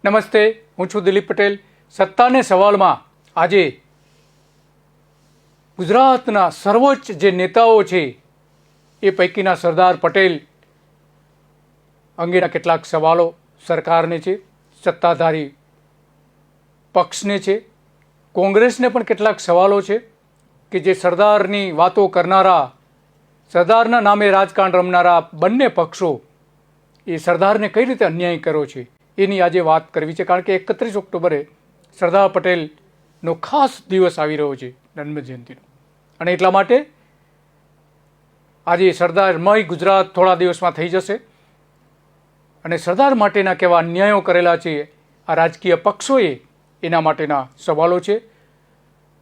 નમસ્તે, હું છું દિલીપ પટેલ. સત્તાને સવાલમાં આજે ગુજરાતના સર્વોચ્ચ જે નેતાઓ છે એ પૈકીના સરદાર પટેલ અંગેના કેટલાક સવાલો સરકારને છે, સત્તાધારી પક્ષને છે, કોંગ્રેસને પણ કેટલાક સવાલો છે કે જે સરદારની વાતો કરનારા, સરદારના નામે રાજકારણ રમનારા બંને પક્ષો એ સરદારને કઈ રીતે અન્યાય કર્યો છે એની આજે વાત કરવી છે. કારણ કે 31 ઓક્ટોબરે સરદાર પટેલનો ખાસ દિવસ આવી રહ્યો છે, જન્મજયંતિનો, અને એટલા માટે આજે સરદારમય ગુજરાત થોડા દિવસમાં થઈ જશે અને સરદાર માટેના કેવા અન્યાયો કરેલા છે આ રાજકીય પક્ષોએ, એના માટેના સવાલો છે.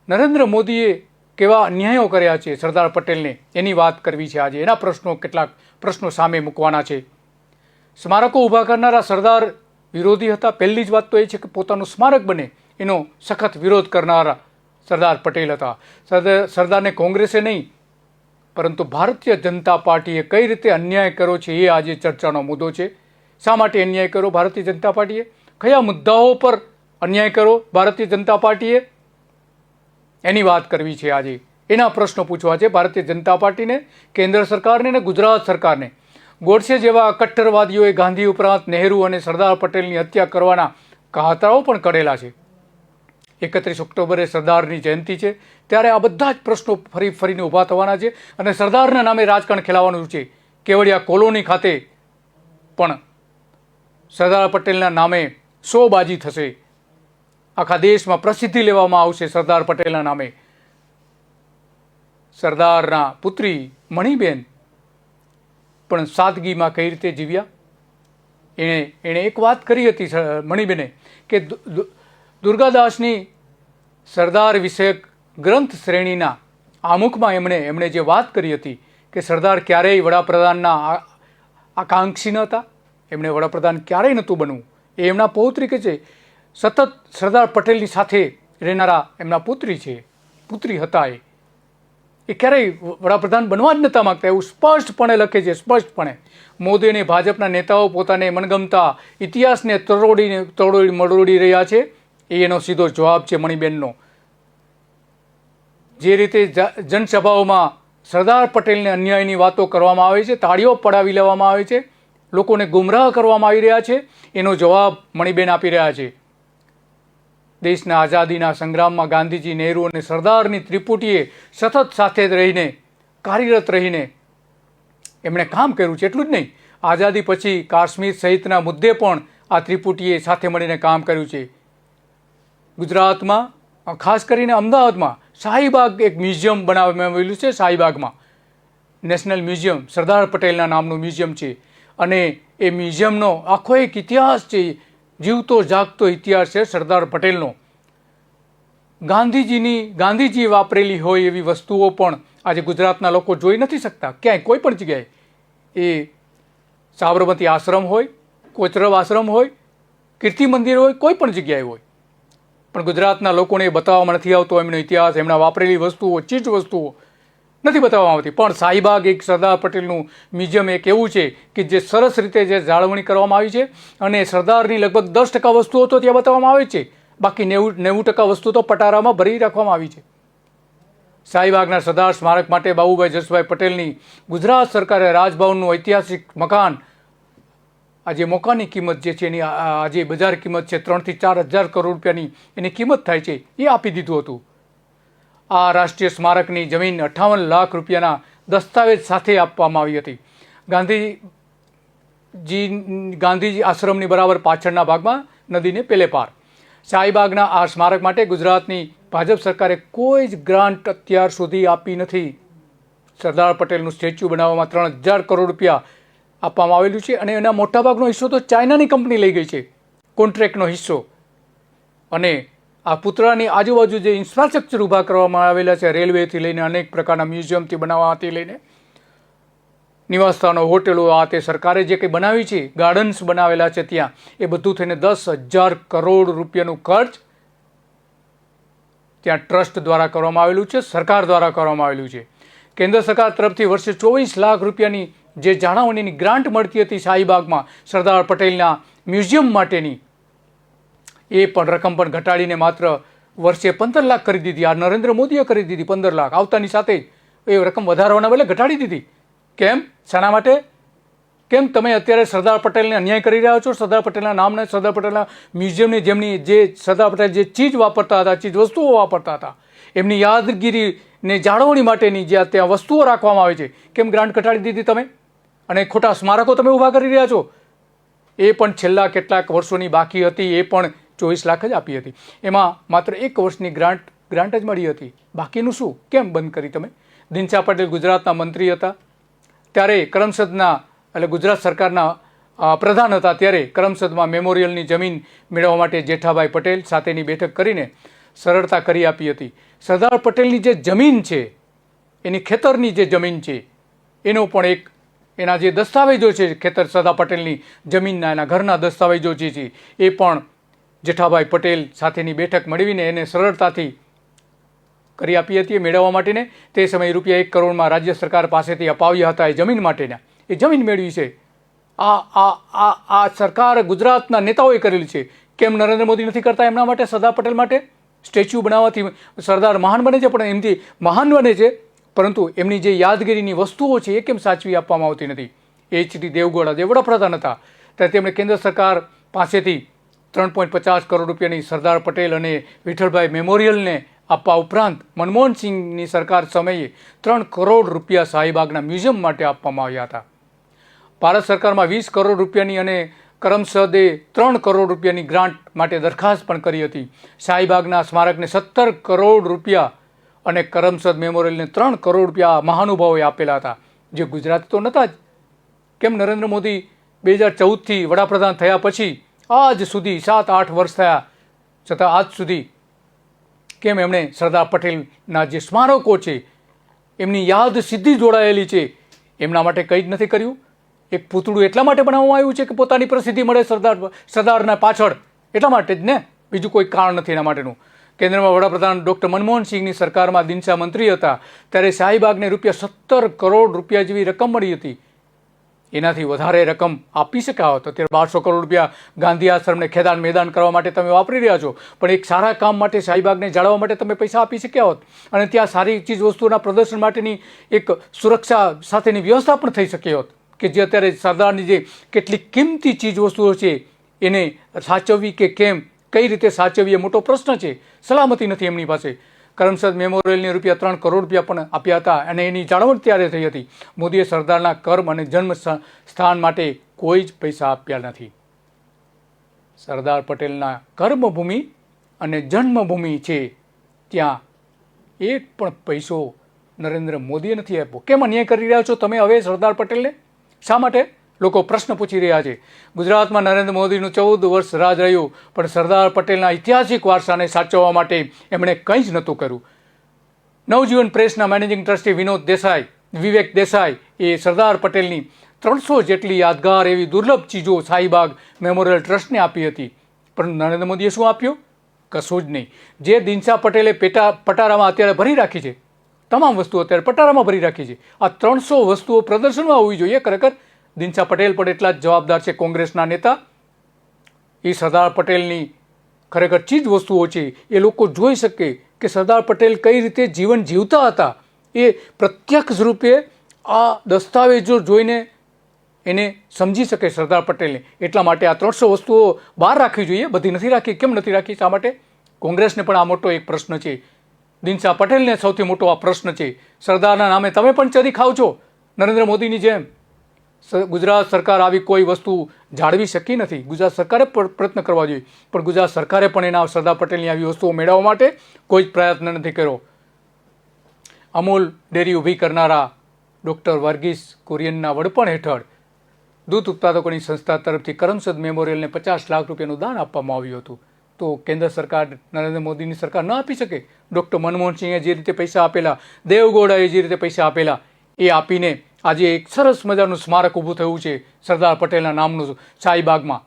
નરેન્દ્ર મોદીએ કેવા અન્યાયો કર્યા છે સરદાર પટેલને, એની વાત કરવી છે આજે. એના કેટલાક પ્રશ્નો સામે મૂકવાના છે. સ્મારકો ઊભા કરનારા સરદાર વિરોધી હતા. પહેલી જ વાત તો એ છે કે પોતાનું સ્મારક બને એનો સખત વિરોધ કરનારા સરદાર પટેલ હતા. સરદારને કોંગ્રેસે નહીં પરંતુ ભારતીય જનતા પાર્ટીએ કઈ રીતે અન્યાય કર્યો છે એ આજે ચર્ચાનો મુદ્દો છે. શા માટે અન્યાય કર્યો ભારતીય જનતા પાર્ટીએ, કયા મુદ્દાઓ પર અન્યાય કર્યો ભારતીય જનતા પાર્ટીએ, એની વાત કરવી છે આજે. એના પ્રશ્નો પૂછવા છે ભારતીય જનતા પાર્ટીને, કેન્દ્ર સરકારને અને ગુજરાત સરકારને. ગોડસે જેવા કટ્ટરવાદીઓએ ગાંધી ઉપરાંત નહેરુ અને સરદાર પટેલની હત્યા કરવાના કહાતરાઓ પણ કરેલા છે. 31 ઓક્ટોબરે સરદારની જયંતિ છે ત્યારે આ બધા જ પ્રશ્નો ફરીને ઊભા થવાના છે અને સરદારના નામે રાજકારણ ખેલાવાનું છે. કેવડિયા કોલોની ખાતે પણ સરદાર પટેલના નામે શોબાજી થશે. આખા દેશમાં પ્રસિદ્ધિ લેવામાં આવશે સરદાર પટેલના નામે. સરદારના પુત્રી મણિબેન પણ સાદગીમાં કઈ રીતે જીવ્યા એણે એક વાત કરી હતી મણિબેને કે દુર્ગાદાસની સરદાર વિષયક ગ્રંથ શ્રેણીના આમુખમાં એમણે જે વાત કરી હતી કે સરદાર ક્યારેય વડાપ્રધાનના આકાંક્ષી ન હતા, એમણે વડાપ્રધાન ક્યારેય નહોતું બનવું. એ એમના પૌત્રી કે છે, સતત સરદાર પટેલની સાથે રહેનારા એમના પુત્રી હતા. એ ક્યારેય વડાપ્રધાન બનવા જ નહોતા માગતા, એવું સ્પષ્ટપણે લખે છે. સ્પષ્ટપણે મોદી અને ભાજપના નેતાઓ પોતાને મનગમતા ઇતિહાસને મરોડી રહ્યા છે. એનો સીધો જવાબ છે મણિબેનનો. જે રીતે જનસભાઓમાં સરદાર પટેલને અન્યાયની વાતો કરવામાં આવે છે, તાળીઓ પડાવી લેવામાં આવે છે, લોકોને ગુમરાહ કરવામાં આવી રહ્યા છે, એનો જવાબ મણિબેન આપી રહ્યા છે. દેશના આઝાદીના સંગ્રામમાં ગાંધીજી, નહેરુ અને સરદારની ત્રિપુટીએ સતત સાથે રહીને, કાર્યરત રહીને એમણે કામ કર્યું છે. એટલું જ નહીં, આઝાદી પછી કાશ્મીર સહિતના મુદ્દે પણ આ ત્રિપુટીએ સાથે મળીને કામ કર્યું છે. ગુજરાતમાં, ખાસ કરીને અમદાવાદમાં શાહીબાગ એક મ્યુઝિયમ બનાવવામાં આવેલું છે. શાહીબાગમાં નેશનલ મ્યુઝિયમ, સરદાર પટેલના નામનું મ્યુઝિયમ છે અને એ મ્યુઝિયમનો આખો એક ઇતિહાસ છે, જીવતો જાગતો ઇતિહાસ છે સરદાર પટેલનો. ગાંધીજીએ વાપરેલી હોય એવી વસ્તુઓ પણ આજે ગુજરાતના લોકો જોઈ નથી શકતા ક્યાંય, કોઈ પણ જગ્યાએ. એ સાબરમતી આશ્રમ હોય, કોચરબ આશ્રમ હોય, કીર્તિ મંદિર હોય, કોઈ પણ જગ્યાએ હોય, પણ ગુજરાતના લોકોને એ બતાવવામાં નથી આવતો. એમનો ઇતિહાસ, એમના વાપરેલી વસ્તુઓ, ચીજ વસ્તુઓ નથી બતાવવામાં આવતી. પણ શાહીબાગ એક સરદાર પટેલનું મ્યુઝિયમ એક એવું છે કે જે સરસ રીતે જે જાળવણી કરવામાં આવી છે અને સરદારની લગભગ 10% વસ્તુઓ તો ત્યાં બતાવવામાં આવે છે, બાકી 90% વસ્તુ તો પટારામાં ભરી રાખવામાં આવી છે. શાહીબાગના સરદાર સ્મારક માટે બાબુભાઈ જસભાઈ પટેલની ગુજરાત સરકારે રાજભવનનું ઐતિહાસિક મકાન, આજે મકાનની કિંમત જે છે એની આજે બજાર કિંમત છે 3 થી 4 હજાર કરોડ રૂપિયાની એની કિંમત થાય છે, એ આપી દીધું હતું. આ રાષ્ટ્રીય સ્મારકની જમીન 58 લાખ રૂપિયાના દસ્તાવેજ સાથે આપવામાં આવી હતી. ગાંધીજી આશ્રમની બરાબર પાછળના ભાગમાં, નદીને પેલે પાર. શાહીબાગના આ સ્મારક માટે ગુજરાતની ભાજપ સરકારે કોઈ જ ગ્રાન્ટ અત્યાર સુધી આપી નથી. સરદાર પટેલનું સ્ટેચ્યુ બનાવવામાં 3000 કરોડ રૂપિયા આપવામાં આવેલું છે અને એના મોટાભાગનો હિસ્સો તો ચાઇનાની કંપની લઈ ગઈ છે, કોન્ટ્રાક્ટનો હિસ્સો. અને આ પુતળાની આજુબાજુ જે ઇન્ફ્રાસ્ટ્રક્ચર ઊભા કરવામાં આવેલા છે, રેલવેથી લઈને અનેક પ્રકારના મ્યુઝિયમથી બનાવવાથી લઈને નિવાસસ્થાનો, હોટેલો, આ તે સરકારે જે કંઈ બનાવી છે, ગાર્ડન્સ બનાવેલા છે ત્યાં, એ બધું થઈને 10,000 કરોડ રૂપિયાનું ખર્ચ ત્યાં ટ્રસ્ટ દ્વારા કરવામાં આવેલું છે, સરકાર દ્વારા કરવામાં આવેલું છે. કેન્દ્ર સરકાર તરફથી વર્ષે 24 લાખ રૂપિયાની જે જાળવણીની ગ્રાન્ટ મળતી હતી શાહીબાગમાં સરદાર પટેલના મ્યુઝિયમ માટેની, એ પણ રકમ પણ ઘટાડીને માત્ર વર્ષે 15 લાખ કરી દીધી. આ નરેન્દ્ર મોદીએ કરી દીધી 15 લાખ. આવતાની સાથે એ રકમ વધારવાના બદલે ઘટાડી દીધી. કેમ? શાના માટે? કેમ તમે અત્યારે સરદાર પટેલને અન્યાય કરી રહ્યા છો? સરદાર પટેલના નામને, સરદાર પટેલના મ્યુઝિયમની જેમની જે સરદાર પટેલ જે ચીજ વાપરતા હતા, ચીજ વસ્તુઓ વાપરતા હતા, એમની યાદગીરીને જાળવણી માટેની જે ત્યાં વસ્તુઓ રાખવામાં આવે છે, કેમ ગ્રાન્ટ ઘટાડી દીધી તમે? અને ખોટા સ્મારકો તમે ઊભા કરી રહ્યા છો. એ પણ છેલ્લા કેટલાક વર્ષોની બાકી હતી, એ પણ 24 લાખ જ આપી હતી. એમાં માત્ર 1 વર્ષની ગ્રાન્ટ જ મળી હતી. બાકીનું શું? કેમ બંધ કરી તમે? દિનશા પટેલ ગુજરાતના મંત્રી હતા ત્યારે કરમસદના, એટલે ગુજરાત સરકારના પ્રધાન હતા ત્યારે કરમસદમાં મેમોરિયલની જમીન મેળવવા માટે જેઠાભાઈ પટેલ સાથેની બેઠક કરીને સરળતા કરી આપી હતી. સરદાર પટેલની જે જમીન છે, એની ખેતરની જે જમીન છે, એનો પણ એક એના જે દસ્તાવેજો છે, ખેતર સરદાર પટેલની જમીનના એના ઘરના દસ્તાવેજો જે છે, એ પણ જેઠાભાઈ પટેલ સાથેની બેઠક મળવીને એને સરળતાથી કરી આપી હતી મેળવવા માટેને. તે સમયે રૂપિયા 1 કરોડમાં રાજ્ય સરકાર પાસેથી અપાવ્યા હતા એ જમીન માટેના. એ જમીન મેળવી છે. આ સરકાર ગુજરાતના નેતાઓએ કરેલી છે. કેમ નરેન્દ્ર મોદી નથી કરતા એમના માટે, સરદાર પટેલ માટે? સ્ટેચ્યુ બનાવવાથી સરદાર મહાન બને છે, પણ એમથી મહાન બને છે, પરંતુ એમની જે યાદગીરીની વસ્તુઓ છે એ કેમ સાચવી આપવામાં આવતી નથી? એચ.ડી. દેવગૌડા જે વડાપ્રધાન હતા ત્યારે તેમણે કેન્દ્ર સરકાર પાસેથી 3.50 કરોડ રૂપિયાની સરદાર પટેલ અને વિઠ્ઠલભાઈ મેમોરિયલને આપવા ઉપરાંત મનમોહનસિંહની સરકાર સમયે 3 કરોડ રૂપિયા શાહીબાગના મ્યુઝિયમ માટે આપવામાં આવ્યા હતા. ભારત સરકારમાં 20 કરોડ રૂપિયાની અને કરમસદે 3 કરોડ રૂપિયાની ગ્રાન્ટ માટે દરખાસ્ત પણ કરી હતી. શાહીબાગના સ્મારકને 17 કરોડ રૂપિયા અને કરમસદ મેમોરિયલને 3 કરોડ રૂપિયા મહાનુભાવોએ આપેલા હતા, જે ગુજરાત તો નહોતા જ. કેમ નરેન્દ્ર મોદી 2014થી વડાપ્રધાન થયા પછી આજ સુધી 7-8 વર્ષ થયા છતાં આજ સુધી કેમ એમણે સરદાર પટેલના જે સ્મારકો છે, એમની યાદ સીધી જોડાયેલી છે, એમના માટે કંઈ જ નથી કર્યું? એક પૂતળું એટલા માટે બનાવવામાં આવ્યું છે કે પોતાની પ્રસિદ્ધિ મળે સરદારના પાછળ, એટલા માટે જ ને, બીજું કોઈ કારણ નથી એના માટેનું. કેન્દ્રમાં વડાપ્રધાન ડૉક્ટર મનમોહનસિંહની સરકારમાં દિનશા મંત્રી હતા ત્યારે શાહીબાગને રૂપિયા 17 કરોડ રૂપિયા જેવી રકમ મળી હતી. એનાથી વધારે રકમ આપી શક્યા હોત. અત્યારે 1200 કરોડ રૂપિયા ગાંધી આશ્રમને ખેદાન મેદાન કરવા માટે તમે વાપરી રહ્યા છો, પણ એક સારા કામ માટે શાહીબાગને જાળવવા માટે તમે પૈસા આપી શક્યા હોત અને ત્યાં સારી ચીજ વસ્તુઓના પ્રદર્શન માટેની એક સુરક્ષા સાથેની વ્યવસ્થા પણ થઈ શકી હોત, કે જે અત્યારે સરદારની જે કેટલીક કિંમતી ચીજ વસ્તુઓ છે એને સાચવવી કે કેમ, કઈ રીતે સાચવવી એ મોટો પ્રશ્ન છે. સલામતી નથી એમની પાસે. કરમસદ મેમોરિયલને રૂપિયા 3 કરોડ રૂપિયા પણ આપ્યા હતા અને એની જાળવણી ત્યારે થઈ હતી. મોદીએ સરદારના કર્મ અને જન્મ સ્થાન માટે કોઈ જ પૈસા આપ્યા નથી. સરદાર પટેલના કર્મભૂમિ અને જન્મભૂમિ છે ત્યાં એક પણ પૈસો નરેન્દ્ર મોદીએ નથી આપ્યો. કેમ અન્યાય કરી રહ્યા છો તમે હવે સરદાર પટેલને? શા માટે? લોકો પ્રશ્ન પૂછી રહ્યા છે. ગુજરાતમાં નરેન્દ્ર મોદીનું 14 વર્ષ રાજ રહ્યું, પણ સરદાર પટેલના ઐતિહાસિક વારસાને સાચવવા માટે એમણે કંઈ જ નહોતું કર્યું. નવજીવન પ્રેસના મેનેજિંગ ટ્રસ્ટી વિવેક દેસાઈ એ સરદાર પટેલની 300 જેટલી યાદગાર એવી દુર્લભ ચીજો શાહીબાગ મેમોરિયલ ટ્રસ્ટને આપી હતી, પણ નરેન્દ્ર મોદીએ શું આપ્યું? કશું જ નહીં. જે દિનશા પટેલે પટારામાં અત્યારે ભરી રાખી છે, તમામ વસ્તુઓ અત્યારે પટારામાં ભરી રાખી છે, આ 300 વસ્તુઓ પ્રદર્શનમાં હોવી જોઈએ. ખરેખર દિનશા પટેલ પણ એટલા જ જવાબદાર છે, કોંગ્રેસના નેતા. એ સરદાર પટેલની ખરેખર ચીજ વસ્તુઓ છે એ લોકો જોઈ શકે કે સરદાર પટેલ કઈ રીતે જીવન જીવતા હતા, એ પ્રત્યક્ષ રૂપે આ દસ્તાવેજો જોઈને એને સમજી શકે સરદાર પટેલને. એટલા માટે આ 300 વસ્તુઓ બહાર રાખવી જોઈએ. બધી નથી રાખી. કેમ નથી રાખી? શા માટે? કોંગ્રેસને પણ આ મોટો એક પ્રશ્ન છે. દિનશા પટેલને સૌથી મોટો આ પ્રશ્ન છે. સરદારના નામે તમે પણ ચરી ખાવ છો નરેન્દ્ર મોદીની જેમ. ગુજરાત સરકાર આવી કોઈ વસ્તુ જાળવી શકી નથી. ગુજરાત સરકારે પ્રયત્ન કરવા જોઈએ, પણ ગુજરાત સરકારે પણ એના સરદાર પટેલની આવી વસ્તુઓ મેળવવા માટે કોઈ જ પ્રયત્ન નથી કર્યો. અમૂલ ડેરી ઊભી કરનારા ડૉક્ટર વર્ગીસ કુરિયનના વડપણ હેઠળ દૂધ ઉત્પાદકોની સંસ્થા તરફથી કરમસદ મેમોરિયલને 50 લાખ રૂપિયાનું દાન આપવામાં આવ્યું હતું. તો કેન્દ્ર સરકાર, નરેન્દ્ર મોદીની સરકાર ન આપી શકે? ડૉક્ટર મનમોહનસિંહે જે રીતે પૈસા આપેલા, દેવગૌડાએ જે રીતે પૈસા આપેલા, એ આપીને આજે એક સરસ મજાનું સ્મારક ઊભું થયું છે સરદાર પટેલના નામનું શાહીબાગમાં.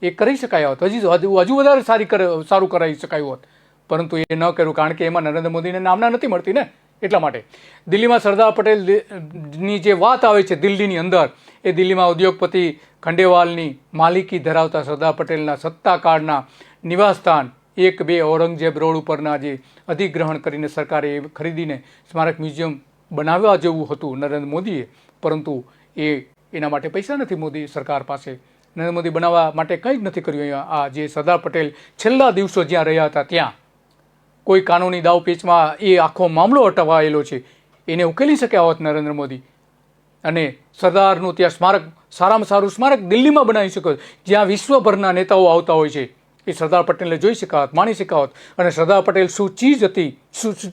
એ કરી શકાય હોત, હજુ વધારે સારું કરાવી શકાયું હોત, પરંતુ એ ન કર્યું, કારણ કે એમાં નરેન્દ્ર મોદીને નામના નથી મળતી ને. એટલા માટે દિલ્હીમાં સરદાર પટેલની જે વાત આવે છે દિલ્હીની અંદર, એ દિલ્હીમાં ઉદ્યોગપતિ ખંડેવાલની માલિકી ધરાવતા સરદાર પટેલના સત્તાકાળના નિવાસસ્થાન 1-2 ઔરંગઝેબ રોડ ઉપરના જે અધિગ્રહણ કરીને સરકારે ખરીદીને સ્મારક મ્યુઝિયમ બનાવવા જેવું હતું નરેન્દ્ર મોદીએ, પરંતુ એના માટે પૈસા નથી મોદી સરકાર પાસે. નરેન્દ્ર મોદી બનાવવા માટે કંઈ જ નથી કર્યું. અહીંયા આ જે સરદાર પટેલ છેલ્લા દિવસો જ્યાં રહ્યા હતા ત્યાં કોઈ કાનૂની દાવપેચમાં એ આખો મામલો અટવાયેલો છે, એને ઉકેલી શક્યા હોત નરેન્દ્ર મોદી, અને સરદારનું ત્યાં સ્મારક, સારામાં સારું સ્મારક દિલ્હીમાં બનાવી શક્યો, જ્યાં વિશ્વભરના નેતાઓ આવતા હોય છે, એ સરદાર પટેલને જોઈ શક્યા હોત, માણી શક્યા હોત, અને સરદાર પટેલ શું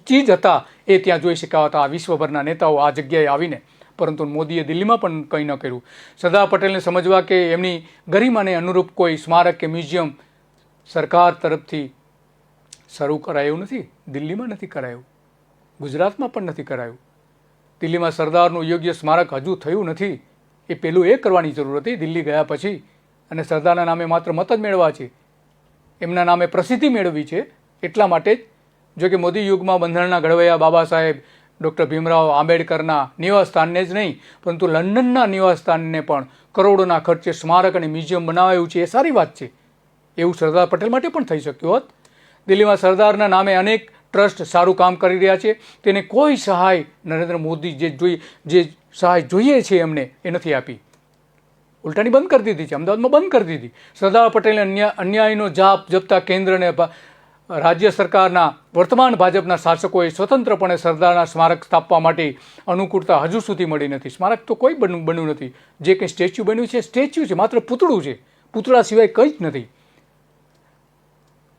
ચીજ હતા એ ત્યાં જોઈ શક્યા હતા આ વિશ્વભરના નેતાઓ આ જગ્યાએ આવીને. પરંતુ મોદીએ દિલ્હીમાં પણ કંઈ ન કર્યું. સરદાર પટેલને સમજવા કે એમની ગરિમાને અનુરૂપ કોઈ સ્મારક કે મ્યુઝિયમ સરકાર તરફથી શરૂ કરાયું નથી. દિલ્હીમાં નથી કરાયું, ગુજરાતમાં પણ નથી કરાયું. દિલ્હીમાં સરદારનું યોગ્ય સ્મારક હજુ થયું નથી. એ પહેલું એ કરવાની જરૂર હતી દિલ્હી ગયા પછી. અને સરદારના નામે માત્ર મત જ મેળવવા છે, એમના નામે પ્રસિદ્ધિ મેળવવી છે. એટલા માટે જ જો કે મોદી યુગમાં બંધારણના ઘડવૈયા બાબા સાહેબ ડૉક્ટર ભીમરાવ આંબેડકરના નિવાસસ્થાનને જ નહીં, પરંતુ લંડનના નિવાસસ્થાનને પણ કરોડોના ખર્ચે સ્મારક અને મ્યુઝિયમ બનાવાયું છે. એ સારી વાત છે. એવું સરદાર પટેલ માટે પણ થઈ શક્યું હોત. દિલ્હીમાં સરદારના નામે અનેક ટ્રસ્ટ સારું કામ કરી રહ્યા છે. તેને કોઈ સહાય નરેન્દ્ર મોદી જે સહાય જોઈએ છે એમને એ નથી આપી. ઉલટાની બંધ કરી દીધી છે, અમદાવાદમાં બંધ કરી દીધી. સરદાર પટેલે અન્યાયનો જાપ જપતા કેન્દ્રને રાજ્ય સરકારના વર્તમાન ભાજપના શાસકોએ સ્વતંત્રપણે સરદારના સ્મારક સ્થાપવા માટે અનુકૂળતા હજુ સુધી મળી નથી. સ્મારક તો કોઈ બન્યું નથી. જે કંઈ સ્ટેચ્યુ બન્યું છે સ્ટેચ્યુ છે, માત્ર પૂતળું છે. પૂતળા સિવાય કંઈ જ નથી.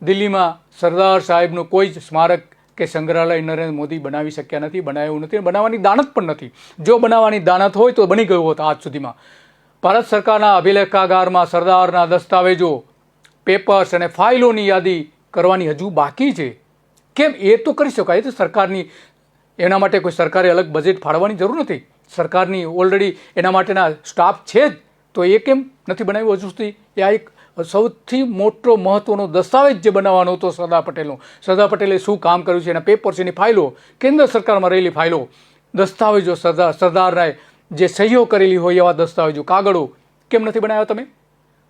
દિલ્હીમાં સરદાર સાહેબનું કોઈ જ સ્મારક કે સંગ્રહાલય નરેન્દ્ર મોદી બનાવી શક્યા નથી, બનાવ્યું નથી, બનાવવાની દાનત પણ નથી. જો બનાવવાની દાનત હોય તો બની ગયું હોત આજ સુધીમાં. ભારત સરકારના અભિલેખાગારમાં સરદારના દસ્તાવેજો, પેપર્સ અને ફાઇલોની યાદી કરવાની હજુ બાકી છે. કેમ? એ તો કરી શકાય. એ તો સરકારની, એના માટે કોઈ સરકારે અલગ બજેટ ફાળવવાની જરૂર નથી. સરકારની ઓલરેડી એના માટેના સ્ટાફ છે જ, તો એ કેમ નથી બનાવ્યું હજુ સુધી? એ આ એક સૌથી મોટો મહત્વનો દસ્તાવેજ જે બનાવવાનો હતો સરદાર પટેલનો. સરદાર પટેલે શું કામ કર્યું છે, એના પેપર્સ, એની ફાઇલો, કેન્દ્ર સરકારમાં રહેલી ફાઇલો, દસ્તાવેજો, સરદારના જે સહીઓ કરેલી હોય એવા દસ્તાવેજો, કાગળો કેમ નથી બનાવ્યા તમે?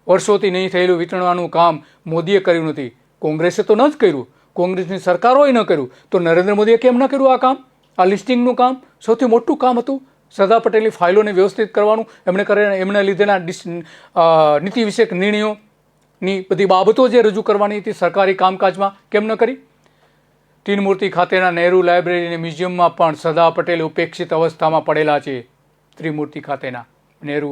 વર્ષોથી નહીં થયેલું વિતરણવાનું કામ મોદીએ કર્યું નથી. કોંગ્રેસે તો ન જ કર્યું, કોંગ્રેસની સરકારોએ ન કર્યું, તો નરેન્દ્ર મોદીએ કેમ ન કર્યું આ કામ? આ લિસ્ટિંગનું કામ સૌથી મોટું કામ હતું. સરદાર પટેલની ફાઇલોને વ્યવસ્થિત કરવાનું, એમણે લીધેલા નીતિ વિષયક નિર્ણયોની બધી બાબતો જે રજૂ કરવાની હતી સરકારી કામકાજમાં, કેમ ન કરી? તીનમૂર્તિ ખાતેના નહેરુ લાઇબ્રેરી અને મ્યુઝિયમમાં પણ સરદાર પટેલ ઉપેક્ષિત અવસ્થામાં પડેલા છે. ત્રિમૂર્તિ ખાતેના નહેરુ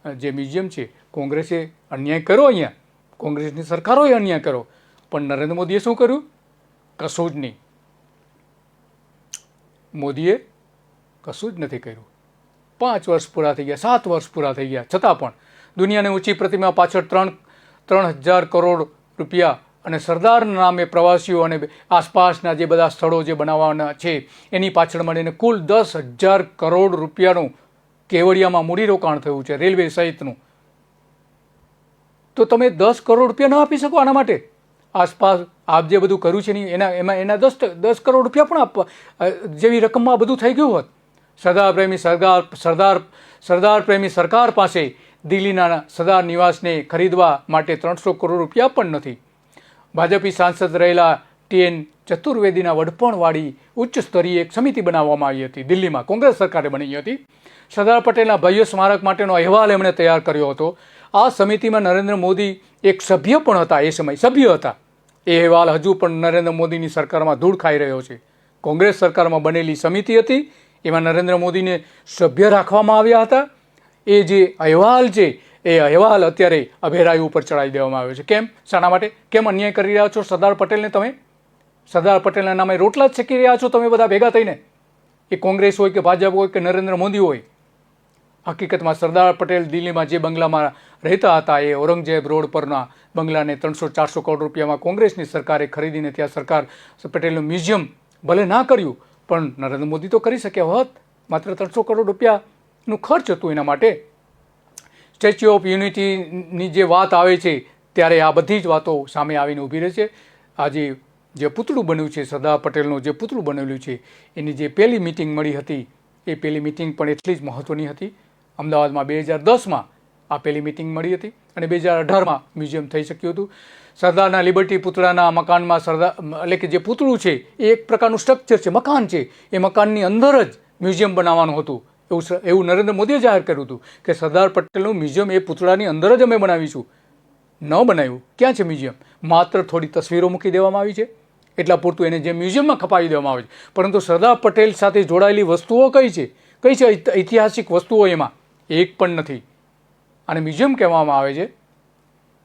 જે મ્યુઝિયમ છે, કોંગ્રેસે અન્યાય કર્યો, અહીંયા કોંગ્રેસની સરકારોએ અન્યાય કર્યો, પણ નરેન્દ્ર મોદીએ શું કર્યું? કશું જ નહીં. મોદીએ કશું જ નથી કર્યું. 5 વર્ષ પૂરા થઈ ગયા, 7 વર્ષ પૂરા થઈ ગયા, છતાં પણ દુનિયાની ઊંચી પ્રતિમા પાછળ 3,000 કરોડ રૂપિયા અને સરદારના નામે પ્રવાસીઓ અને આસપાસના જે બધા સ્થળો જે બનાવવાના છે એની પાછળ મળીને કુલ 10,000 કરોડ રૂપિયાનું કેવડિયામાં મૂડીરોકાણ થયું છે, રેલવે સહિતનું. તો તમે 10 કરોડ રૂપિયા ન આપી શકો આના માટે? આસપાસ આપ જે બધું કર્યું છે નહીં એના 10 કરોડ રૂપિયા પણ આપવા જેવી રકમમાં બધું થઈ ગયું હોત. સરદાર પ્રેમી સરકાર પાસે દિલ્હીના સરદાર નિવાસને ખરીદવા માટે 300 કરોડ રૂપિયા પણ નથી. ભાજપી સાંસદ રહેલા TN ચતુર્વેદીના વડપણવાળી ઉચ્ચ સ્તરીય એક સમિતિ બનાવવામાં આવી હતી દિલ્હીમાં, કોંગ્રેસ સરકારે બની હતી. સરદાર પટેલના ભવ્ય સ્મારક માટેનો અહેવાલ એમણે તૈયાર કર્યો હતો. આ સમિતિમાં નરેન્દ્ર મોદી એક સભ્ય પણ હતા, એ સમય સભ્ય હતા. એ અહેવાલ હજુ પણ નરેન્દ્ર મોદીની સરકારમાં ધૂળ ખાઈ રહ્યો છે. કોંગ્રેસ સરકારમાં બનેલી સમિતિ હતી, એમાં નરેન્દ્ર મોદીને સભ્ય રાખવામાં આવ્યા હતા. એ જે અહેવાલ છે એ અહેવાલ અત્યારે અભેરાયુ ઉપર ચડાવી દેવામાં આવ્યો છે. કેમ? શાના માટે? કેમ અન્યાય કરી રહ્યા છો સરદાર પટેલને? તમે સરદાર પટેલના નામે રોટલા જ શેકી રહ્યા છો તમે બધા ભેગા થઈને. એ કોંગ્રેસ હોય કે ભાજપ હોય કે નરેન્દ્ર મોદી હોય. હકીકતમાં સરદાર પટેલ દિલ્હીમાં જે બંગલામાં રહેતા હતા એ ઔરંગઝેબ રોડ પરના બંગલાને 300-400 કરોડ રૂપિયામાં કોંગ્રેસની સરકારે ખરીદીને ત્યાં સરકાર પટેલનું મ્યુઝિયમ ભલે ના કર્યું, પણ નરેન્દ્ર મોદી તો કરી શક્યા હોત. માત્ર 300 કરોડ રૂપિયાનું ખર્ચ હતું એના માટે. સ્ટેચ્યુ ઓફ યુનિટીની જે વાત આવે છે ત્યારે આ બધી જ વાતો સામે આવીને ઊભી રહે છે. આજે જે પૂતળું બન્યું છે, સરદાર પટેલનું જે પૂતળું બનેલું છે, એની જે પહેલી મિટિંગ મળી હતી, એ પહેલી મિટિંગ પણ એટલી જ મહત્ત્વની હતી. અમદાવાદમાં 2010માં આ પહેલી મિટિંગ મળી હતી અને 2018માં મ્યુઝિયમ થઈ શક્યું હતું. સરદારના લિબર્ટી પુતળાના મકાનમાં એટલે કે જે પૂતળું છે એ એક પ્રકારનું સ્ટ્રક્ચર છે, મકાન છે, એ મકાનની અંદર જ મ્યુઝિયમ બનાવવાનું હતું. એવું નરેન્દ્ર મોદીએ જાહેર કર્યું હતું કે સરદાર પટેલનું મ્યુઝિયમ એ પૂતળાની અંદર જ અમે બનાવીશું. ન બનાવ્યું. ક્યાં છે મ્યુઝિયમ? માત્ર થોડી તસવીરો મૂકી દેવામાં આવી છે, એટલા પૂરતું એને જે મ્યુઝિયમમાં ખપાવી દેવામાં આવે છે. પરંતુ સરદાર પટેલ સાથે જોડાયેલી વસ્તુઓ કઈ છે ઐતિહાસિક વસ્તુઓ એમાં એક પણ નથી. અને મ્યુઝિયમ કહેવામાં આવે છે,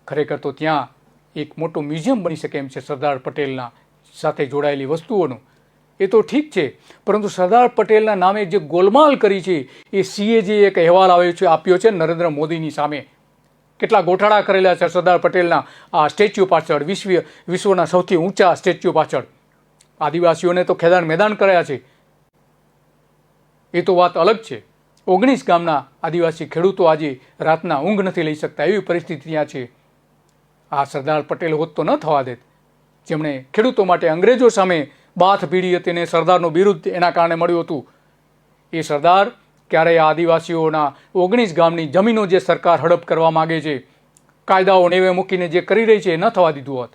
ખરેખર તો ત્યાં એક મોટું મ્યુઝિયમ બની શકે એમ છે સરદાર પટેલના સાથે જોડાયેલી વસ્તુઓનું. એ તો ઠીક છે, પરંતુ સરદાર પટેલના નામે જે ગોલમાલ કરી છે એ CAG એક અહેવાલ આપ્યો છે નરેન્દ્ર મોદીની સામે. કેટલા ગોઠાળા કરેલા છે સરદાર પટેલના આ સ્ટેચ્યુ પાછળ, વિશ્વના સૌથી ઊંચા સ્ટેચ્યુ પાછળ. આદિવાસીઓને તો ખેદાન મેદાન કર્યા છે, એ તો વાત અલગ છે. 19 ગામના આદિવાસી ખેડૂતો આજે રાતના ઊંઘ નથી લઈ શકતા, એવી પરિસ્થિતિ ત્યાં છે. આ સરદાર પટેલ હોત તો ન થવા દેત, જેમણે ખેડૂતો માટે અંગ્રેજો સામે બાથ ભીડી હતી અને સરદારનું બિરુદ એના કારણે મળ્યું હતું. એ સરદાર ક્યારેય આદિવાસીઓના 19 ગામની જમીનો જે સરકાર હડપ કરવા માગે છે, કાયદાઓ નેવે મૂકીને જે કરી રહી છે, એ ન થવા દીધું હોત.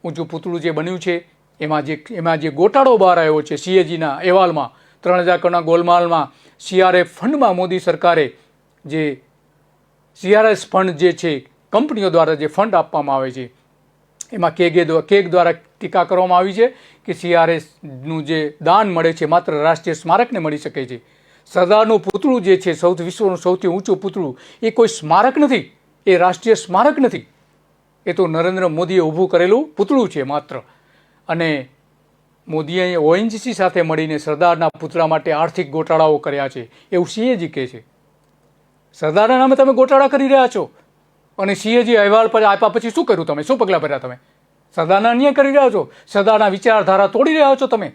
ઊંચું પૂતળું જે બન્યું છે એમાં જે ગોટાળો બહાર આવ્યો છે CAGના અહેવાલમાં, 3000 કરોડના ગોલમાલમાં, CRF ફંડમાં મોદી સરકારે જે CRS ફંડ જે છે કંપનીઓ દ્વારા જે ફંડ આપવામાં આવે છે, એમાં કેગ દ્વારા ટીકા કરવામાં આવી છે કે CRSનું જે દાન મળે છે માત્ર રાષ્ટ્રીય સ્મારકને મળી શકે છે. સરદારનું પૂતળું જે છે વિશ્વનું સૌથી ઊંચું પૂતળું, એ કોઈ સ્મારક નથી, એ રાષ્ટ્રીય સ્મારક નથી. એ તો નરેન્દ્ર મોદીએ ઊભું કરેલું પૂતળું છે માત્ર. અને મોદીએ ONGC સાથે મળીને સરદારના પૂતળા માટે આર્થિક ગોટાળાઓ કર્યા છે એવું CAG કહે છે. સરદારના નામે તમે ગોટાળા કરી રહ્યા છો અને CAG અહેવાલ પર આપ્યા પછી શું કર્યું તમે? શું પગલાં ભર્યા તમે? સરદારના અન્યાય કરી રહ્યા છો, સરદારના વિચારધારા તોડી રહ્યા છો તમે.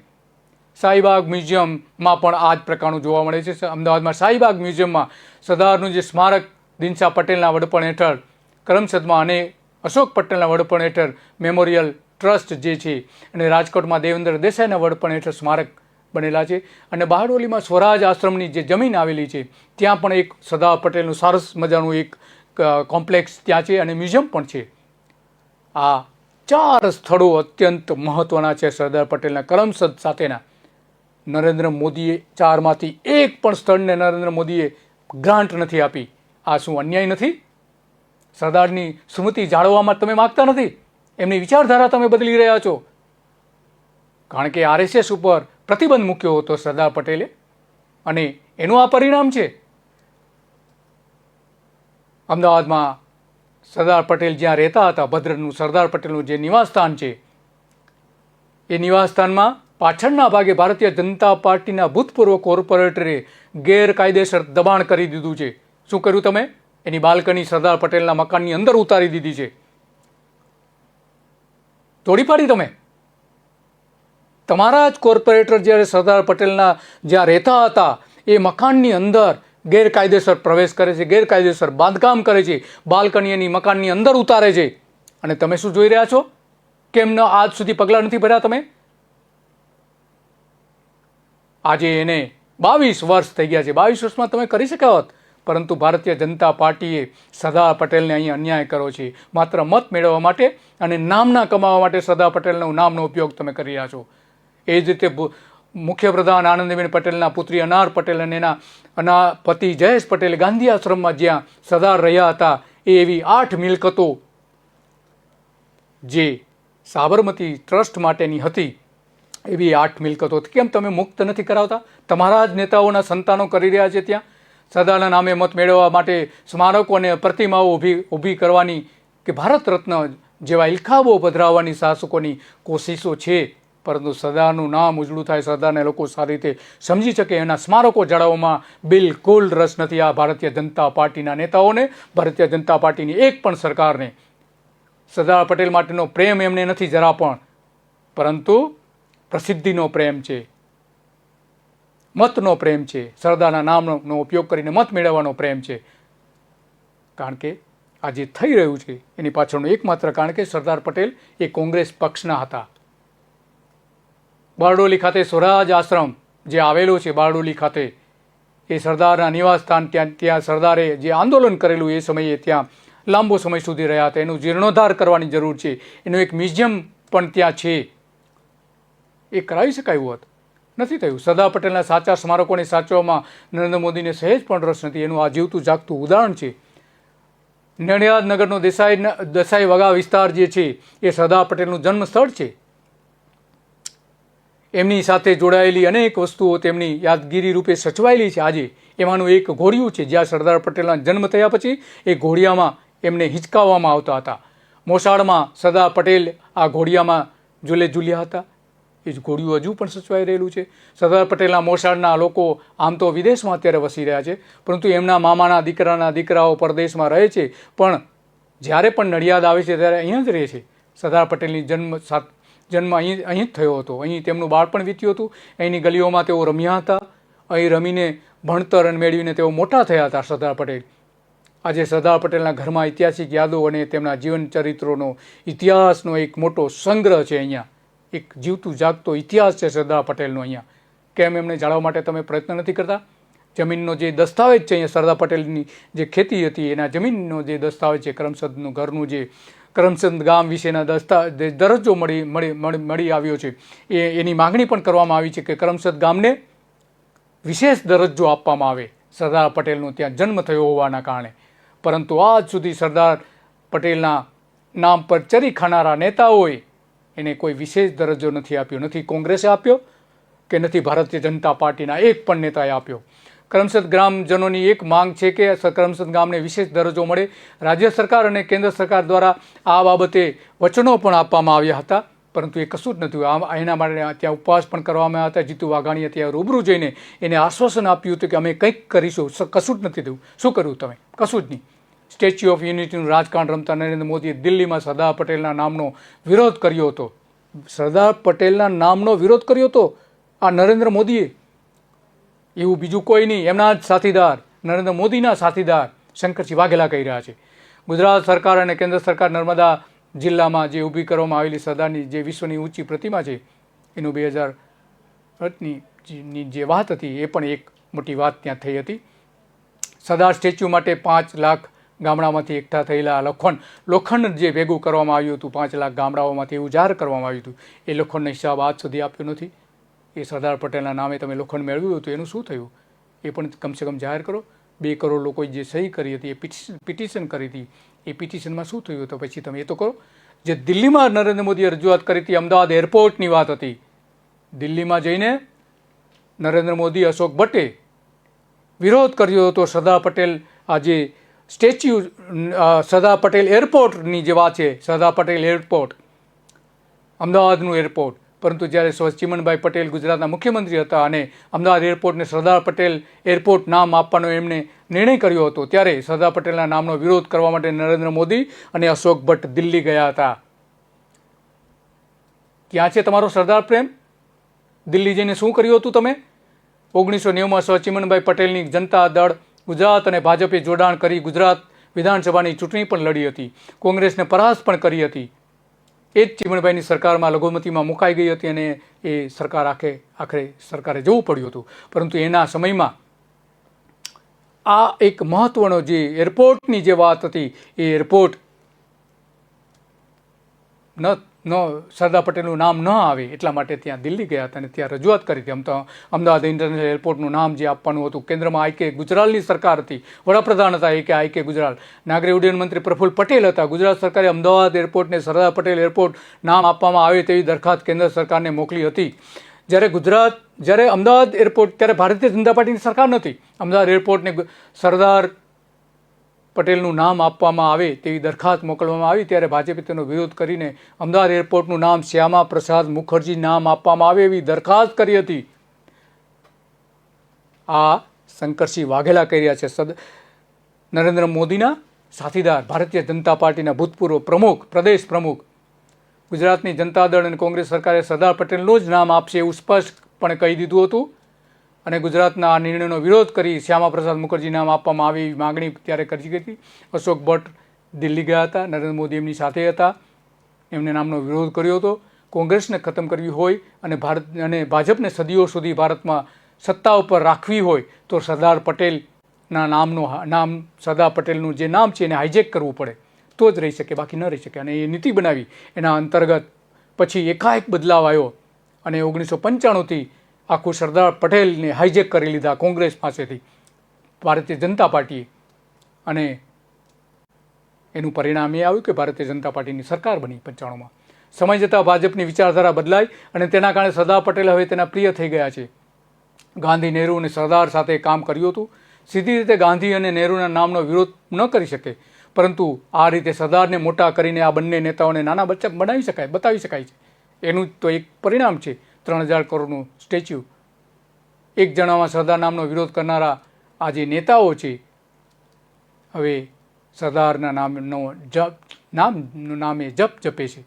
શાહીબાગ મ્યુઝિયમમાં પણ આ જ પ્રકારનું જોવા મળે છે. અમદાવાદમાં શાહીબાગ મ્યુઝિયમમાં સરદારનું જે સ્મારક દિનશા પટેલના વડપણ હેઠળ કરમસદમાં અને અશોક પટેલના વડપણ હેઠળ મેમોરિયલ ટ્રસ્ટ જે છે, અને રાજકોટમાં દેવેન્દ્ર દેસાઈના વડપણ હેઠળ સ્મારક બનેલા છે. અને બહાડોલીમાં સ્વરાજ આશ્રમની જે જમીન આવેલી છે ત્યાં પણ એક સરદાર પટેલનું સરસ મજાનું એક કોમ્પ્લેક્સ ત્યાં છે અને મ્યુઝિયમ પણ છે. આ 4 સ્થળો અત્યંત મહત્ત્વના છે સરદાર પટેલના કરમસદ સાથેના. નરેન્દ્ર મોદીએ 4માંથી એક પણ સ્થળને નરેન્દ્ર મોદીએ ગ્રાન્ટ નથી આપી. આ શું અન્યાય નથી? સરદારની સ્મૃતિ જાળવવામાં તમે માગતા નથી, એમની વિચારધારા તમે બદલી રહ્યા છો. કારણ કે RSS ઉપર પ્રતિબંધ મૂક્યો હતો સરદાર પટેલે, અને એનું આ પરિણામ છે. અમદાવાદમાં સરદાર પટેલ જ્યાં રહેતા હતા, ભદ્રનું સરદાર પટેલનું જે નિવાસસ્થાન છે, એ નિવાસસ્થાનમાં પાછળના ભાગે ભારતીય જનતા પાર્ટીના ભૂતપૂર્વ કોર્પોરેટરે ગેરકાયદેસર દબાણ કરી દીધું છે. શું કર્યું તમે? એની બાલ્કની સરદાર પટેલના મકાનની અંદર ઉતારી દીધી છે, તોડી પાડી તમે. તમારા જ કોર્પોરેટર જ્યારે સરદાર પટેલના જ્યાં રહેતા હતા એ મકાનની અંદર ગેરકાયદેસર પ્રવેશ કરે છે, ગેરકાયદેસર બાંધકામ કરે છે, બાલ્કની એની મકાનની અંદર ઉતારે છે. અને તમે શું જોઈ રહ્યા છો? કેમ ન આજ સુધી પગલાં નથી ભર્યા તમે? આજે એને 22 વર્ષ થઈ ગયા છે. 22 વર્ષમાં તમે કરી શક્યા હોત, પરંતુ ભારતીય જનતા પાર્ટીએ સરદાર પટેલને અહીં અન્યાય કર્યો છે. માત્ર મત મેળવવા માટે અને નામના કમાવા માટે સરદાર પટેલના નામનો ઉપયોગ તમે કરી રહ્યા છો. એ જ રીતે મુખ્યપ્રધાન આનંદીબેન પટેલના પુત્રી અનાર પટેલ અને એના પતિ જયેશ પટેલ ગાંધી આશ્રમમાં જ્યાં સરદાર રહ્યા હતા, એ એવી 8 મિલકતો જે સાબરમતી ટ્રસ્ટ માટેની હતી, એવી 8 મિલકતો કેમ તમે મુક્ત નથી કરાવતા? તમારા જ નેતાઓના સંતાનો કરી રહ્યા છે ત્યાં. સરદારના નામે મત મેળવવા માટે સ્મારકો અને પ્રતિમાઓ ઊભી કરવાની કે ભારત રત્ન જેવા ઇલખાબો પધરાવવાની શાસકોની કોશિશો છે, પરંતુ સરદારનું નામ ઉજળું થાય, સરદારને લોકો સારી રીતે સમજી શકે, એના સ્મારકો જાળવવામાં બિલકુલ રસ નથી આ ભારતીય જનતા પાર્ટીના નેતાઓને, ભારતીય જનતા પાર્ટીની એક પણ સરકારને. સરદાર પટેલ માટેનો પ્રેમ એમને નથી જરા પણ, પરંતુ પ્રસિદ્ધિનો પ્રેમ છે, મતનો પ્રેમ છે, સરદારના નામનો ઉપયોગ કરીને મત મેળવવાનો પ્રેમ છે. કારણ કે આ જે થઈ રહ્યું છે એની પાછળનું એકમાત્ર કારણ કે સરદાર પટેલ એ કોંગ્રેસ પક્ષના હતા. બારડોલી ખાતે સ્વરાજ આશ્રમ જે આવેલો છે બારડોલી ખાતે, એ સરદારના નિવાસ સ્થાન, ત્યાં સરદારે જે આંદોલન કરેલું એ સમયે ત્યાં લાંબો સમય સુધી રહ્યા હતા. એનું જીર્ણોદ્ધાર કરવાની જરૂર છે. એનું એક મ્યુઝિયમ પણ ત્યાં છે. એ કરાવી શકાયું હોત, નથી થયું. સરદાર પટેલના સાચા સ્મારકોને સાચવવામાં નરેન્દ્ર મોદીને સહેજ પણ રસ નથી. એનું આ જીવતું જાગતું ઉદાહરણ છે. નડિયાદ નગરનો દેસાઈ વગા વિસ્તાર જે છે એ સરદાર પટેલનું જન્મ સ્થળ છે. એમની સાથે જોડાયેલી અનેક વસ્તુઓ તેમની યાદગીરી રૂપે સચવાયેલી છે. આજે એમાંનું એક ઘોડિયું છે, જ્યાં સરદાર પટેલના જન્મ થયા પછી એ ઘોડિયામાં એમને હિંચકાવવામાં આવતા હતા. મોસાળમાં સરદાર પટેલ આ ઘોડિયામાં ઝૂલ્યા હતા. એ જ ઘોડિયું હજુ પણ સચવાઈ રહેલું છે. સરદાર પટેલના મોસાળના લોકો આમ તો વિદેશમાં અત્યારે વસી રહ્યા છે, પરંતુ એમના મામાના દીકરાના દીકરાઓ પરદેશમાં રહે છે, પણ જ્યારે પણ નડિયાદ આવે છે ત્યારે અહીંયા જ રહે છે. સરદાર પટેલની જન્મ અહીં જ થયો હતો. અહીં તેમનું બાળપણ વીત્યું હતું. અહીંની ગલીઓમાં તેઓ રમ્યા હતા. અહીં રમીને ભણતર મેળવીને તેઓ મોટા થયા હતા સરદાર પટેલ. આજે સરદાર પટેલના ઘરમાં ઐતિહાસિક યાદો અને તેમના જીવન ચરિત્રોનો ઇતિહાસનો એક મોટો સંગ્રહ છે. અહીંયા એક જીવતું જાગતો ઇતિહાસ છે સરદાર પટેલનો. અહીંયા કેમ એમને જાળવવા માટે તમે પ્રયત્ન નથી કરતા? જમીનનો જે દસ્તાવેજ છે, અહીંયા સરદાર પટેલની જે ખેતી હતી એના જમીનનો જે દસ્તાવેજ છે, કરમસદનું ઘરનું જે કરમસદ ગામ વિશેના દરજ્જો મળી આવ્યો છે, એની માગણી પણ કરવામાં આવી છે કે કરમસદ ગામને વિશેષ દરજ્જો આપવામાં આવે સરદાર પટેલનો ત્યાં જન્મ થયો હોવાના કારણે. પરંતુ આજ સુધી સરદાર પટેલના નામ પર ચરી ખાનારા નેતાઓએ એને કોઈ વિશેષ દરજ્જો નથી આપ્યો. નથી કોંગ્રેસે આપ્યો કે નથી ભારતીય જનતા પાર્ટીના એક પણ નેતાએ આપ્યો. કરમસદ ગ્રામજનોની એક માંગ છે કે કરમસદ ગામને વિશેષ દરજ્જો મળે. રાજ્ય સરકાર અને કેન્દ્ર સરકાર દ્વારા આ બાબતે વચનો પણ આપવામાં આવ્યા હતા, પરંતુ એ કશું જ નથી. એના માટે ત્યાં ઉપવાસ પણ કરવામાં આવ્યા હતા. જીતુ વાઘાણીએ ત્યાં રૂબરૂ જઈને એને આશ્વાસન આપ્યું હતું કે અમે કંઈક કરીશું. કશું જ નથી થયું. શું કર્યું તમે? કશું જ નહીં. સ્ટેચ્યુ ઓફ યુનિટીનું રાજકારણ રમતા નરેન્દ્ર મોદીએ દિલ્હીમાં સરદાર પટેલના નામનો વિરોધ કર્યો હતો. સરદાર પટેલના નામનો વિરોધ કર્યો હતો આ નરેન્દ્ર મોદીએ. એવું બીજું કોઈ નહીં. એમના જ સાથીદાર, નરેન્દ્ર મોદીના સાથીદાર શંકરસિંહ વાઘેલા કહી રહ્યા છે. ગુજરાત સરકાર અને કેન્દ્ર સરકાર નર્મદા જિલ્લામાં જે ઊભી કરવામાં આવેલી સરદારની જે વિશ્વની ઊંચી પ્રતિમા છે, એનું 2008ની જે વાત હતી એ પણ એક મોટી વાત ત્યાં થઈ હતી. સરદાર સ્ટેચ્યુ માટે 5 લાખ ગામડામાંથી એકઠા થયેલા લોખંડ જે ભેગું કરવામાં આવ્યું હતું 5 લાખ ગામડાઓમાંથી, એવું જાહેર કરવામાં આવ્યું હતું. એ લોખંડનો હિસાબ આજ સુધી આપ્યો નથી. એ સરદાર પટેલના નામે તમે લોખંડ મેળવ્યું હતું, એનું શું થયું એ પણ કમસે કમ જાહેર કરો. 2 કરોડ લોકોએ જે સહી કરી હતી, એ પિટિશન કરી હતી, એ પિટિશનમાં શું થયું હતું પછી તમે એ તો કરો. જે દિલ્હીમાં નરેન્દ્ર મોદીએ રજૂઆત કરી હતી, અમદાવાદ એરપોર્ટની વાત હતી. દિલ્હીમાં જઈને નરેન્દ્ર મોદી, અશોક ભટ્ટે વિરોધ કર્યો હતો સરદાર પટેલ આ જે સ્ટેચ્યુ, સરદાર પટેલ એરપોર્ટની જે વાત છે, સરદાર પટેલ એરપોર્ટ, અમદાવાદનું એરપોર્ટ. પરંતુ જ્યારે ચીમનભાઈ પટેલ ગુજરાતના મુખ્યમંત્રી હતા અને અમદાવાદ એરપોર્ટને સરદાર પટેલ એરપોર્ટ નામ આપવાનો એમણે નિર્ણય કર્યો હતો, ત્યારે સરદાર પટેલના નામનો વિરોધ કરવા માટે નરેન્દ્ર મોદી અને અશોક ભટ્ટ દિલ્હી ગયા હતા. ક્યાં છે તમારો સરદાર પ્રેમ? દિલ્હી જઈને શું કર્યું હતું તમે? 1990માં ચીમનભાઈ પટેલની જનતા દળ ગુજરાત અને ભાજપે જોડાણ કરી ગુજરાત વિધાનસભાની ચૂંટણી પણ લડી હતી. કોંગ્રેસને પરાસ્ત પણ કરી હતી. એ જ ચીમનભાઈની સરકારમાં લઘુમતીમાં મુકાઈ ગઈ હતી અને એ સરકાર આખરે સરકારે જવું પડ્યું હતું. પરંતુ એના સમયમાં આ એક મહત્વનો જે એરપોર્ટની જે વાત હતી, એ એરપોર્ટ સરદાર પટેલનું નામ ન આવે એટલા માટે ત્યાં દિલ્હી ગયા હતા અને ત્યાં રજૂઆત કરી હતી. અમદાવાદ ઇન્ટરનેશનલ એરપોર્ટનું નામ જે આપવાનું હતું. કેન્દ્રમાં આઈ.કે. ગુજરાલની સરકાર હતી, વડાપ્રધાન હતા આઈ.કે. ગુજરાલ, નાગરિક ઉડ્ડયન મંત્રી પ્રફુલ્લ પટેલ હતા. ગુજરાત સરકારે અમદાવાદ એરપોર્ટને સરદાર પટેલ એરપોર્ટ નામ આપવામાં આવે તેવી દરખાસ્ત કેન્દ્ર સરકારને મોકલી હતી. જ્યારે અમદાવાદ એરપોર્ટ, ત્યારે ભારતીય જનતા પાર્ટીની સરકાર નથી. અમદાવાદ એરપોર્ટને સરદાર પટેલનું નામ આપવામાં આવે તેવી દરખાસ્ત મોકલવામાં આવી, ત્યારે ભાજપે તેનો વિરોધ કરીને અમદાવાદ એરપોર્ટનું નામ શ્યામા પ્રસાદ મુખર્જી નામ આપવામાં આવે એવી દરખાસ્ત કરી હતી. આ શંકરસિંહ વાઘેલા કહી રહ્યા છે, નરેન્દ્ર મોદીના સાથીદાર, ભારતીય જનતા પાર્ટીના ભૂતપૂર્વ પ્રમુખ, પ્રદેશ પ્રમુખ. ગુજરાતની જનતા દળ અને કોંગ્રેસ સરકારે સરદાર પટેલનું જ નામ આપશે એવું સ્પષ્ટપણે કહી દીધું હતું અને ગુજરાતના આ નિર્ણયનો વિરોધ કરી શ્યામા પ્રસાદ મુખર્જી નામ આપવામાં આવે એવી માગણી ત્યારે કરી હતી. અશોક ભટ્ટ દિલ્હી ગયા હતા, નરેન્દ્ર મોદી એમની સાથે હતા, એમને નામનો વિરોધ કર્યો હતો. કોંગ્રેસને ખતમ કરવી હોય અને ભાજપને સદીઓ સુધી ભારતમાં સત્તા ઉપર રાખવી હોય તો સરદાર પટેલના નામ સરદાર પટેલનું જે નામ છે એને હાઇજેક કરવું પડે તો જ રહી શકે, બાકી ન રહી શકે. અને એ નીતિ બનાવી એના અંતર્ગત પછી એકાએક બદલાવ આવ્યો અને 1995થી આખું સરદાર પટેલને હાઇજેક કરી લીધા કોંગ્રેસ પાસેથી ભારતીય જનતા પાર્ટીએ. અને એનું પરિણામ એ આવ્યું કે ભારતીય જનતા પાર્ટીની સરકાર બની 95માં. સમય જતાં ભાજપની વિચારધારા બદલાઈ અને તેના કારણે સરદાર પટેલ હવે તેના પ્રિય થઈ ગયા છે. ગાંધી, નહેરુ અને સરદાર સાથે કામ કર્યું હતું. સીધી રીતે ગાંધી અને નહેરુના નામનો વિરોધ ન કરી શકે, પરંતુ આ રીતે સરદારને મોટા કરીને આ બંને નેતાઓને નાના બચ્ચા બતાવી શકાય છે. એનું તો એક પરિણામ છે 3000 કરોડનું સ્ટેચ્યુ. એક જણામાં સરદાર નામનો વિરોધ કરનારા આ જે નેતાઓ છે હવે સરદારના નામે જપ જપે છે.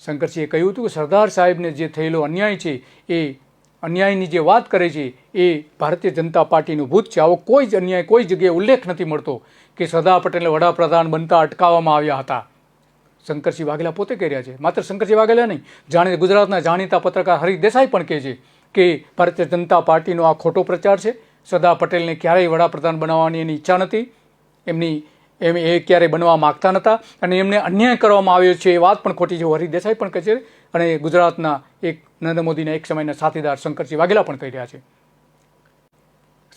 શંકરસિંહે કહ્યું હતું કે સરદાર સાહેબને જે થયેલો અન્યાય છે એ અન્યાયની જે વાત કરે છે એ ભારતીય જનતા પાર્ટીનું ભૂત છે. આવો કોઈ જ અન્યાય કોઈ જગ્યાએ ઉલ્લેખ નથી મળતો કે સરદાર પટેલને વડાપ્રધાન બનતા અટકાવવામાં આવ્યા હતા. શંકરસિંહ વાઘેલા પોતે કહી રહ્યા છે. માત્ર શંકરસિંહ વાઘેલા નહીં, ગુજરાતના જાણીતા પત્રકાર હરીશ દેસાઈ પણ કહે છે કે ભારતીય જનતા પાર્ટીનો આ ખોટો પ્રચાર છે. સરદાર પટેલને ક્યારેય વડાપ્રધાન બનાવવાની એની ઈચ્છા નથી, એ ક્યારેય બનવા માગતા નહોતા અને એમને અન્યાય કરવામાં આવ્યો છે એ વાત પણ ખોટી છે. હરીશ દેસાઈ પણ કહે છે અને ગુજરાતના એક નરેન્દ્ર મોદીના એક સમયના સાથીદાર શંકરસિંહ વાઘેલા પણ કહી રહ્યા છે.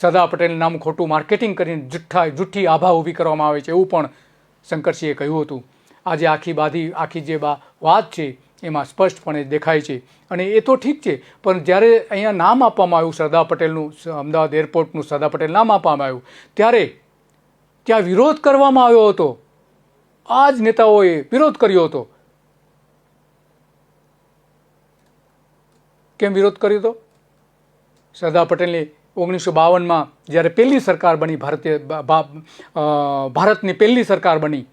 સરદાર પટેલનું નામ ખોટું માર્કેટિંગ કરીને જુઠ્ઠી આભા ઊભી કરવામાં આવે છે એવું પણ શંકરસિંહે કહ્યું હતું. આજે આખી જે વાત છે એમાં સ્પષ્ટપણે દેખાય છે. અને એ તો ઠીક છે, પણ જ્યારે અહીંયા નામ આપવામાં આવ્યું સરદાર પટેલનું, અમદાવાદ એરપોર્ટનું સરદાર પટેલ નામ આપવામાં આવ્યું ત્યારે ત્યાં વિરોધ કરવામાં આવ્યો હતો. આ જ નેતાઓએ વિરોધ કર્યો હતો. કેમ વિરોધ કર્યો હતો? સરદાર પટેલની 1952માં જ્યારે પહેલી સરકાર બની, ભારતની પહેલી સરકાર બની,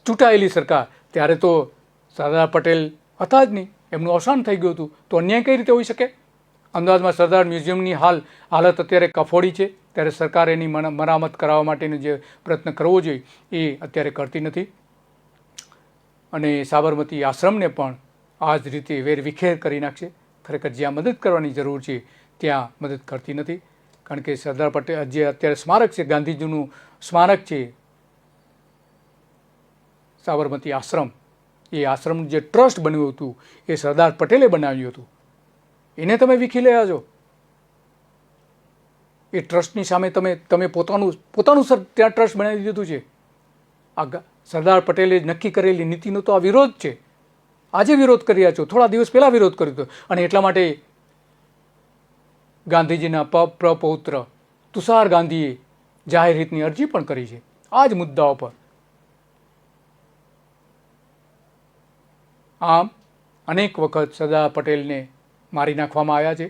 ચૂંટાયેલી સરકાર, ત્યારે તો સરદાર પટેલ હતા જ નહીં, એમનું અવસાન થઈ ગયું હતું. તો અન્યાય કઈ રીતે હોઈ શકે? અમદાવાદમાં સરદાર મ્યુઝિયમની હાલત અત્યારે કફોડી છે, ત્યારે સરકાર એની મરામત કરાવવા માટેનો જે પ્રયત્ન કરવો જોઈએ એ અત્યારે કરતી નથી. અને સાબરમતી આશ્રમને પણ આ જ રીતે વેરવિખેર કરી નાખશે. ખરેખર જ્યાં મદદ કરવાની જરૂર છે ત્યાં મદદ કરતી નથી. કારણ કે સરદાર પટેલ જે અત્યારે સ્મારક છે, ગાંધીજીનું સ્મારક છે સાબરમતી આશ્રમ, એ આશ્રમનું જે ટ્રસ્ટ બન્યું હતું એ સરદાર પટેલે બનાવ્યું હતું. એને તમે વીખી રહ્યા છો. એ ટ્રસ્ટની સામે તમે પોતાનું ત્યાં ટ્રસ્ટ બનાવી દીધું છે. આ સરદાર પટેલે નક્કી કરેલી નીતિનો તો આ વિરોધ છે. આજે વિરોધ કરી રહ્યા છો, થોડા દિવસ પહેલાં વિરોધ કર્યો હતો. અને એટલા માટે ગાંધીજીના પ્રપૌત્ર તુષાર ગાંધીએ જાહેર હિતની અરજી પણ કરી છે આ જ મુદ્દાઓ પર. આમ અનેક વખત સરદાર પટેલને મારી નાખવામાં આવ્યા છે.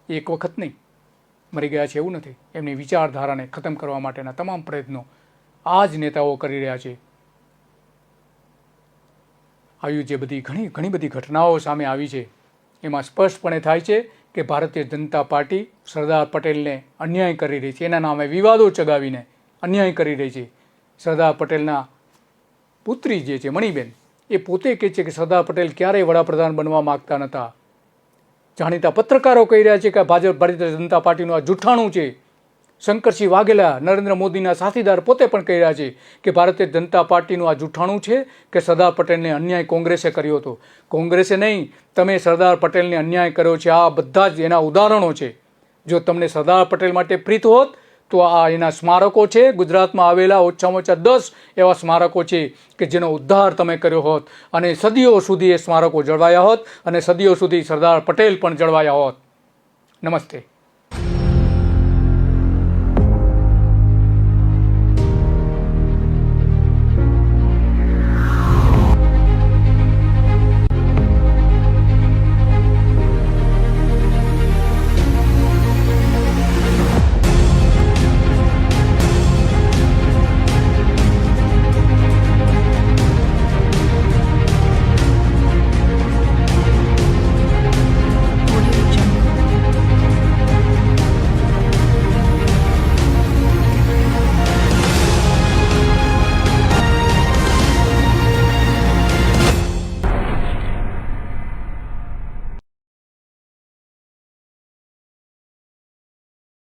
એક વખત નહીં, મરી ગયા છે એવું નથી. એમની વિચારધારાને ખતમ કરવા માટેના તમામ પ્રયત્નો આ જ નેતાઓ કરી રહ્યા છે. આવી જે ઘણી બધી ઘટનાઓ સામે આવી છે એમાં સ્પષ્ટપણે થાય છે કે ભારતીય જનતા પાર્ટી સરદાર પટેલને અન્યાય કરી રહી છે. એના નામે વિવાદો ચગાવીને અન્યાય કરી રહી છે. સરદાર પટેલના પુત્રી જે છે મણિબેન, એ પોતે કહે છે કે સરદાર પટેલ ક્યારેય વડાપ્રધાન બનવા માગતા નહોતા. જાણીતા પત્રકારો કહી રહ્યા છે કે ભારતીય જનતા પાર્ટીનું આ જૂઠાણું છે. શંકરસિંહ વાઘેલા, નરેન્દ્ર મોદીના સાથીદાર, પોતે પણ કહી રહ્યા છે કે ભારતીય જનતા પાર્ટીનું આ જૂઠાણું છે કે સરદાર પટેલને અન્યાય કોંગ્રેસે કર્યો હતો. કોંગ્રેસે નહીં, તમે સરદાર પટેલને અન્યાય કર્યો છે. આ બધા જ એના ઉદાહરણો છે. જો તમને સરદાર પટેલ માટે પ્રીત હોત તો આ એના સ્મારકો છે. ગુજરાતમાં આવેલા ઓછામાં ઓછા 10 એવા સ્મારકો છે કે જેનો ઉદ્ધાર તમે કર્યો હોત અને સદીઓ સુધી એ સ્મારકો જળવાયા હોત અને સદીઓ સુધી સરદાર પટેલ પણ જળવાયા હોત. નમસ્તે.